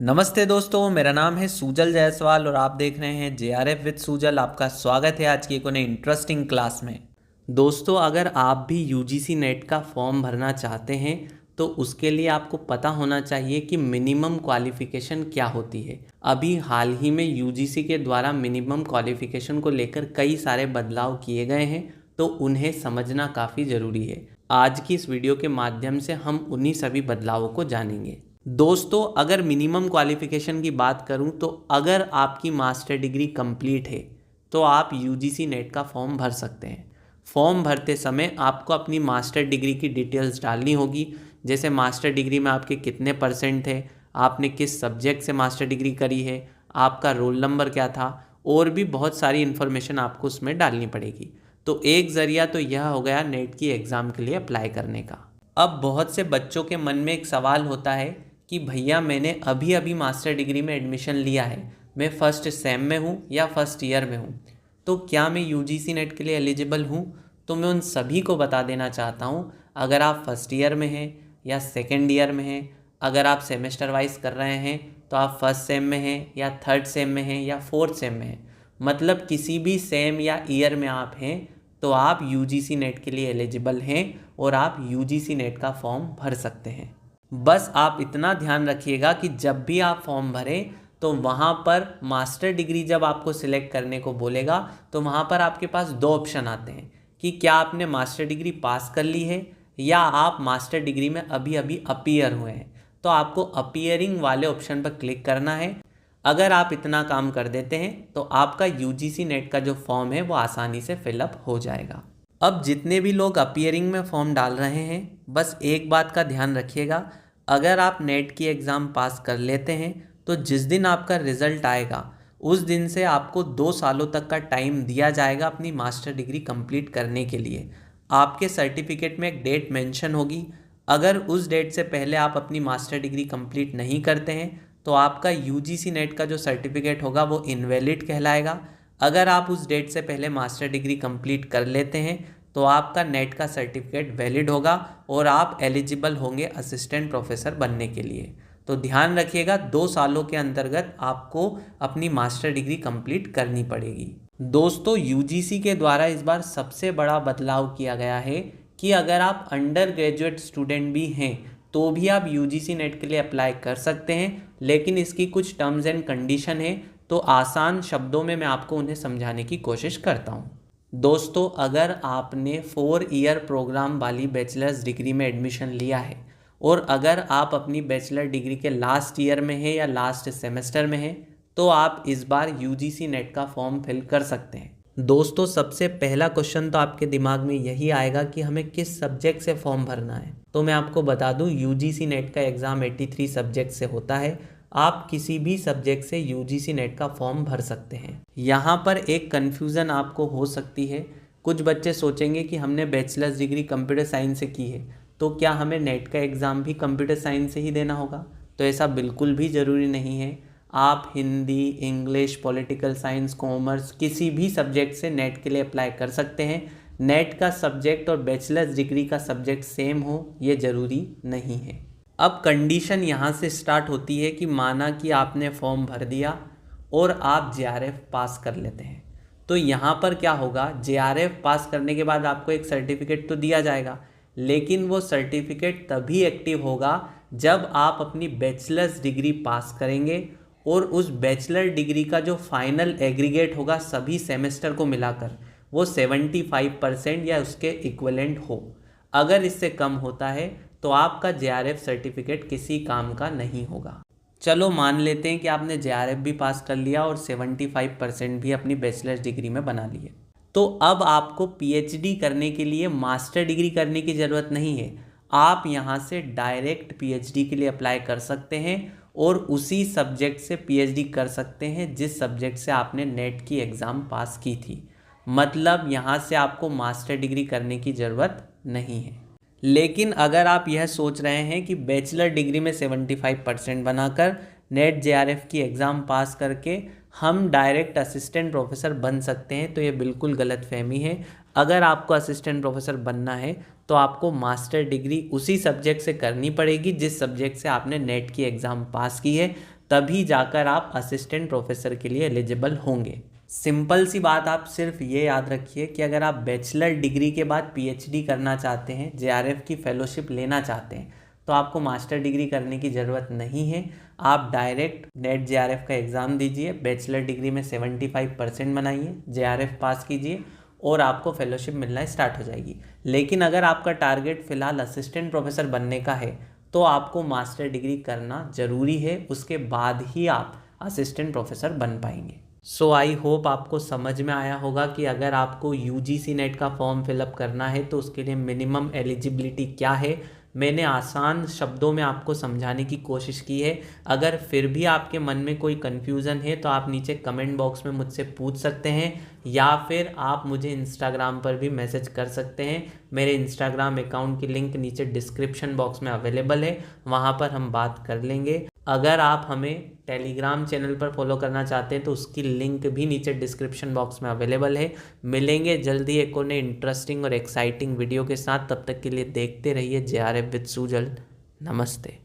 नमस्ते दोस्तों, मेरा नाम है सूजल जायसवाल और आप देख रहे हैं जेआरएफ विद सूजल। आपका स्वागत है आज की एक नई इंटरेस्टिंग क्लास में। दोस्तों, अगर आप भी यूजीसी नेट का फॉर्म भरना चाहते हैं तो उसके लिए आपको पता होना चाहिए कि मिनिमम क्वालिफ़िकेशन क्या होती है। अभी हाल ही में यूजीसी के द्वारा मिनिमम क्वालिफ़िकेशन को लेकर कई सारे बदलाव किए गए हैं, तो उन्हें समझना काफ़ी ज़रूरी है। आज की इस वीडियो के माध्यम से हम उन्हीं सभी बदलावों को जानेंगे। दोस्तों, अगर मिनिमम क्वालिफ़िकेशन की बात करूं तो अगर आपकी मास्टर डिग्री कंप्लीट है तो आप यूजीसी नेट का फॉर्म भर सकते हैं। फॉर्म भरते समय आपको अपनी मास्टर डिग्री की डिटेल्स डालनी होगी, जैसे मास्टर डिग्री में आपके कितने परसेंट थे, आपने किस सब्जेक्ट से मास्टर डिग्री करी है, आपका रोल नंबर क्या था, और भी बहुत सारी इन्फॉर्मेशन आपको उसमें डालनी पड़ेगी। तो एक ज़रिया तो यह हो गया नेट की एग्ज़ाम के लिए अप्लाई करने का। अब बहुत से बच्चों के मन में एक सवाल होता है कि भैया मैंने अभी अभी मास्टर डिग्री में एडमिशन लिया है, मैं फर्स्ट सेम में हूँ या फर्स्ट ईयर में हूँ, तो क्या मैं यूजीसी नेट के लिए एलिजिबल हूँ? तो मैं उन सभी को बता देना चाहता हूँ, अगर आप फर्स्ट ईयर में हैं या सेकेंड ईयर में हैं, अगर आप सेमेस्टर वाइज कर रहे हैं तो आप फर्स्ट सेम में हैं या थर्ड सेम में हैं या फोर्थ सेम में हैं, मतलब किसी भी सेम या ईयर में आप हैं तो आप यूजीसी नेट के लिए एलिजिबल हैं और आप यूजीसी नेट का फॉर्म भर सकते हैं। बस आप इतना ध्यान रखिएगा कि जब भी आप फॉर्म भरें तो वहाँ पर मास्टर डिग्री जब आपको सिलेक्ट करने को बोलेगा तो वहाँ पर आपके पास दो ऑप्शन आते हैं कि क्या आपने मास्टर डिग्री पास कर ली है या आप मास्टर डिग्री में अभी अभी अपीयर हुए हैं। तो आपको अपीयरिंग वाले ऑप्शन पर क्लिक करना है। अगर आप इतना काम कर देते हैं तो आपका यूजीसी नेट का जो फॉर्म है वो आसानी से फिलअप हो जाएगा। अब जितने भी लोग अपीयरिंग में फॉर्म डाल रहे हैं, बस एक बात का ध्यान रखिएगा, अगर आप नेट की एग्ज़ाम पास कर लेते हैं तो जिस दिन आपका रिज़ल्ट आएगा उस दिन से आपको 2 सालों तक का टाइम दिया जाएगा अपनी मास्टर डिग्री कंप्लीट करने के लिए। आपके सर्टिफिकेट में एक डेट मेंशन होगी, अगर उस डेट से पहले आप अपनी मास्टर डिग्री कंप्लीट नहीं करते हैं तो आपका यूजीसी नेट का जो सर्टिफिकेट होगा वो इनवैलिड कहलाएगा। अगर आप उस डेट से पहले मास्टर डिग्री कंप्लीट कर लेते हैं तो आपका नेट का सर्टिफिकेट वैलिड होगा और आप एलिजिबल होंगे असिस्टेंट प्रोफेसर बनने के लिए। तो ध्यान रखिएगा, 2 सालों के अंतर्गत आपको अपनी मास्टर डिग्री कंप्लीट करनी पड़ेगी। दोस्तों, यूजीसी के द्वारा इस बार सबसे बड़ा बदलाव किया गया है कि अगर आप अंडर ग्रेजुएट स्टूडेंट भी हैं तो भी आप यूजीसी नेट के लिए अप्लाई कर सकते हैं, लेकिन इसकी कुछ टर्म्स एंड कंडीशन है, तो आसान शब्दों में मैं आपको उन्हें समझाने की कोशिश करता हूँ। दोस्तों, अगर आपने 4 ईयर प्रोग्राम वाली बैचलर्स डिग्री में एडमिशन लिया है और अगर आप अपनी बैचलर डिग्री के लास्ट ईयर में हैं या लास्ट सेमेस्टर में हैं तो आप इस बार यूजीसी नेट का फॉर्म फिल कर सकते हैं। दोस्तों, सबसे पहला क्वेश्चन तो आपके दिमाग में यही आएगा कि हमें किस सब्जेक्ट से फॉर्म भरना है। तो मैं आपको बता दूं, यूजीसी नेट का एग्ज़ाम 83 सब्जेक्ट से होता है। आप किसी भी सब्जेक्ट से यूजीसी नेट का फॉर्म भर सकते हैं। यहाँ पर एक कन्फ्यूज़न आपको हो सकती है, कुछ बच्चे सोचेंगे कि हमने बैचलर्स डिग्री कंप्यूटर साइंस से की है तो क्या हमें नेट का एग्ज़ाम भी कंप्यूटर साइंस से ही देना होगा? तो ऐसा बिल्कुल भी ज़रूरी नहीं है। आप Hindi, English, political science, commerce किसी भी सब्जेक्ट से नेट के लिए अप्लाई कर सकते हैं। नेट का सब्जेक्ट और बैचलर्स डिग्री का सब्जेक्ट सेम हो ये ज़रूरी नहीं है। अब कंडीशन यहाँ से स्टार्ट होती है कि माना कि आपने फॉर्म भर दिया और आप जेआरएफ पास कर लेते हैं, तो यहाँ पर क्या होगा, जेआरएफ पास करने के बाद आपको एक सर्टिफिकेट तो दिया जाएगा, लेकिन वो सर्टिफिकेट तभी एक्टिव होगा जब आप अपनी बैचलर्स डिग्री पास करेंगे और उस बैचलर डिग्री का जो फाइनल एग्रीगेट होगा सभी सेमेस्टर को मिलाकर वो 75% या उसके इक्विवेलेंट हो। अगर इससे कम होता है तो आपका जेआरएफ सर्टिफिकेट किसी काम का नहीं होगा। चलो मान लेते हैं कि आपने जेआरएफ भी पास कर लिया और 75% भी अपनी बैचलर्स डिग्री में बना लिए, तो अब आपको पीएचडी करने के लिए मास्टर डिग्री करने की ज़रूरत नहीं है। आप यहाँ से डायरेक्ट पीएचडी के लिए अप्लाई कर सकते हैं और उसी सब्जेक्ट से पीएचडी कर सकते हैं जिस सब्जेक्ट से आपने नेट की एग्ज़ाम पास की थी। मतलब यहाँ से आपको मास्टर डिग्री करने की ज़रूरत नहीं है। लेकिन अगर आप यह सोच रहे हैं कि बैचलर डिग्री में 75% बनाकर नेट जेआरएफ की एग्ज़ाम पास करके हम डायरेक्ट असिस्टेंट प्रोफेसर बन सकते हैं, तो ये बिल्कुल गलत फहमी है। अगर आपको असिस्टेंट प्रोफेसर बनना है तो आपको मास्टर डिग्री उसी सब्जेक्ट से करनी पड़ेगी जिस सब्जेक्ट से आपने नेट की एग्ज़ाम पास की है, तभी जाकर आप असिस्टेंट प्रोफेसर के लिए एलिजिबल होंगे। सिंपल सी बात, आप सिर्फ ये याद रखिए कि अगर आप बैचलर डिग्री के बाद पीएचडी करना चाहते हैं, जेआरएफ की फेलोशिप लेना चाहते हैं, तो आपको मास्टर डिग्री करने की ज़रूरत नहीं है। आप डायरेक्ट नेट जेआरएफ का एग्ज़ाम दीजिए, बैचलर डिग्री में 75% बनाइए, जेआरएफ पास कीजिए और आपको फेलोशिप मिलना स्टार्ट हो जाएगी। लेकिन अगर आपका टारगेट फ़िलहाल असिस्टेंट प्रोफेसर बनने का है तो आपको मास्टर डिग्री करना ज़रूरी है, उसके बाद ही आप असिस्टेंट प्रोफेसर बन पाएंगे। सो आई होप आपको समझ में आया होगा कि अगर आपको यूजीसी नेट का फॉर्म फिलअप करना है तो उसके लिए मिनिमम एलिजिबिलिटी क्या है। मैंने आसान शब्दों में आपको समझाने की कोशिश की है। अगर फिर भी आपके मन में कोई कन्फ्यूज़न है तो आप नीचे कमेंट बॉक्स में मुझसे पूछ सकते हैं या फिर आप मुझे इंस्टाग्राम पर भी मैसेज कर सकते हैं। मेरे इंस्टाग्राम अकाउंट की लिंक नीचे डिस्क्रिप्शन बॉक्स में अवेलेबल है, वहाँ पर हम बात कर लेंगे। अगर आप हमें टेलीग्राम चैनल पर फॉलो करना चाहते हैं तो उसकी लिंक भी नीचे डिस्क्रिप्शन बॉक्स में अवेलेबल है। मिलेंगे जल्दी एक और नए इंटरेस्टिंग और एक्साइटिंग वीडियो के साथ। तब तक के लिए देखते रहिए जेआरएफ विद सुजल। नमस्ते।